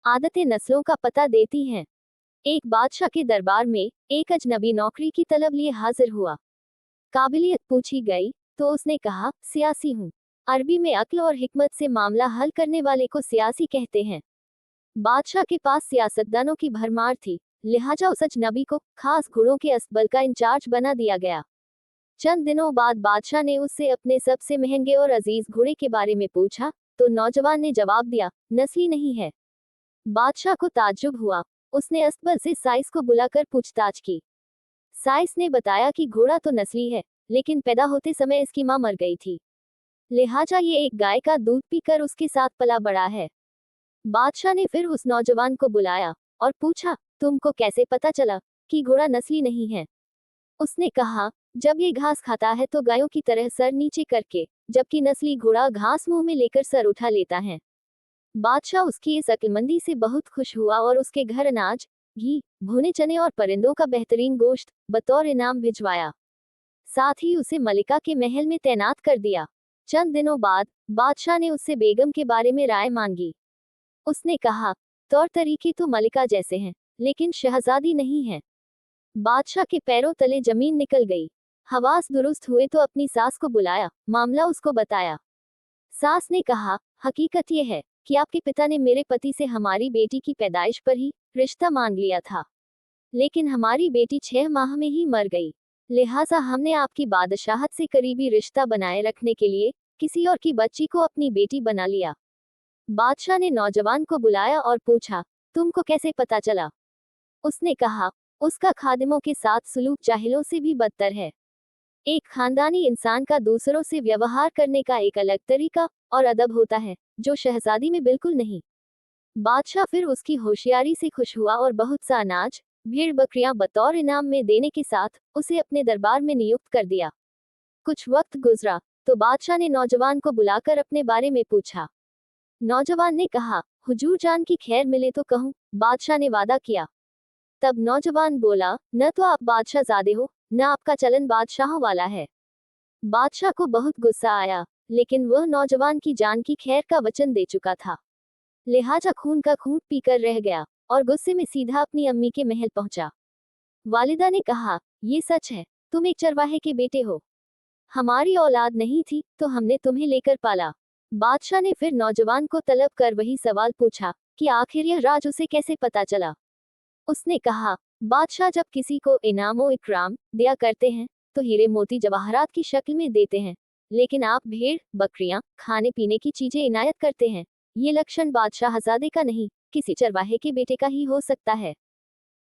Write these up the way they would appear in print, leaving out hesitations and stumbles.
आदतें नस्लों का पता देती हैं। एक बादशाह के दरबार में एक अजनबी नौकरी की तलब लिए हाजिर हुआ। काबिलियत पूछी गई तो उसने कहा, सियासी हूँ। अरबी में अक्ल और हिकमत से मामला हल करने वाले को सियासी कहते हैं। बादशाह के पास सियासतदानों की भरमार थी, लिहाजा उस अजनबी को खास घोड़ों के अस्तबल का इंचार्ज बना दिया गया। चंद दिनों बाद बादशाह ने उससे अपने सबसे महंगे और अजीज घोड़े के बारे में पूछा, तो नौजवान ने जवाब दिया, नस्ली नहीं है। बादशाह को ताज्जुब हुआ। उसने अस्तबल से साइस को बुलाकर पूछताछ की। साइस ने बताया कि घोड़ा तो नस्ली है, लेकिन पैदा होते समय इसकी मां मर गई थी, लिहाजा ये एक गाय का दूध पीकर उसके साथ पला बड़ा है। बादशाह ने फिर उस नौजवान को बुलाया और पूछा, तुमको कैसे पता चला कि घोड़ा नस्ली नहीं है? उसने कहा, जब ये घास खाता है तो गायों की तरह सर नीचे करके, जबकि नस्ली घोड़ा घास मुंह में लेकर सर उठा लेता है। बादशाह उसकी इस अक्लमंदी से बहुत खुश हुआ और उसके घर अनाज, घी, भुने चने और परिंदों का बेहतरीन गोश्त बतौर इनाम भिजवाया। साथ ही उसे मलिका के महल में तैनात कर दिया। चंद दिनों बाद बादशाह ने उससे बेगम के बारे में राय मांगी। उसने कहा, तौर तरीके तो मलिका जैसे हैं, लेकिन शहजादी नहीं है। बादशाह के पैरों तले जमीन निकल गई। हवास दुरुस्त हुए तो अपनी सास को बुलाया, मामला उसको बताया। सास ने कहा, हकीकत यह है कि आपके पिता ने मेरे पति से हमारी बेटी की पैदाइश पर ही रिश्ता मान लिया था, लेकिन हमारी बेटी 6 माह में ही मर गई। लिहाजा हमने आपकी बादशाहत से करीबी रिश्ता बनाए रखने के लिए किसी और की बच्ची को अपनी बेटी बना लिया। बादशाह ने नौजवान को बुलाया और पूछा, तुमको कैसे पता चला? उसने कहा, उसका खादिमों के साथ सुलूक जाहिलों से भी बदतर है। एक खानदानी इंसान का दूसरों से व्यवहार करने का एक अलग तरीका और अदब होता है, जो शहजादी में बिल्कुल नहीं। बादशाह फिर उसकी होशियारी से खुश हुआ और बहुत सा अनाज, भेड़ बकरियां बतौर इनाम में देने के साथ उसे अपने दरबार में नियुक्त कर दिया। कुछ वक्त गुजरा तो बादशाह ने नौजवान को बुलाकर अपने बारे में पूछा। नौजवान ने कहा, हुजूर जान की खैर मिले तो कहूँ। बादशाह ने वादा किया। तब नौजवान बोला, न तो आप बादशाहजादे हो, न आपका चलन बादशाहों वाला है। बादशाह को बहुत गुस्सा आया, लेकिन वह नौजवान की जान की खैर का वचन दे चुका था, लिहाजा खून का खून पीकर रह गया और गुस्से में सीधा अपनी अम्मी के महल पहुंचा। वालिदा ने कहा, ये सच है, तुम एक चरवाहे के बेटे हो। हमारी औलाद नहीं थी तो हमने तुम्हें लेकर पाला। बादशाह ने फिर नौजवान को तलब कर वही सवाल पूछा कि आखिर यह राज उसे कैसे पता चला। उसने कहा, बादशाह जब किसी को इनामो इकराम दिया करते हैं तो हीरे मोती जवाहरात की शक्ल में देते हैं, लेकिन आप भेड़ बकरियां खाने पीने की चीजें इनायत करते हैं। ये लक्षण बादशाहजादे का नहीं, किसी चरवाहे के बेटे का ही हो सकता है।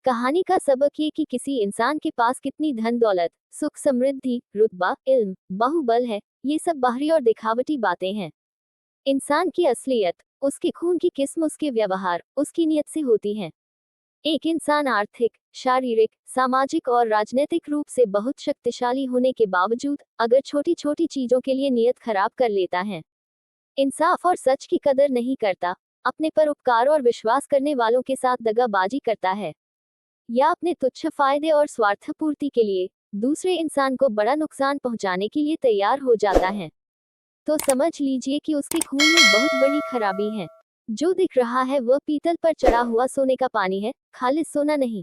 कहानी का सबक ये कि किसी इंसान के पास कितनी धन दौलत, सुख समृद्धि, रुतबा, इल्म, बाहुबल है, ये सब बाहरी और दिखावटी बातें हैं। इंसान की असलियत उसके खून की किस्म, उसके व्यवहार, उसकी नीयत से होती है। एक इंसान आर्थिक, शारीरिक, सामाजिक और राजनीतिक रूप से बहुत शक्तिशाली होने के बावजूद अगर छोटी छोटी चीजों के लिए नीयत खराब कर लेता है, इंसाफ और सच की कदर नहीं करता, अपने पर उपकार और विश्वास करने वालों के साथ दगाबाजी करता है, या अपने तुच्छ फायदे और स्वार्थ पूर्ति के लिए दूसरे इंसान को बड़ा नुकसान पहुंचाने के लिए तैयार हो जाता है, तो समझ लीजिए कि उसके खून में बहुत बड़ी खराबी है। जो दिख रहा है वह पीतल पर चढ़ा हुआ सोने का पानी है, खालिस सोना नहीं।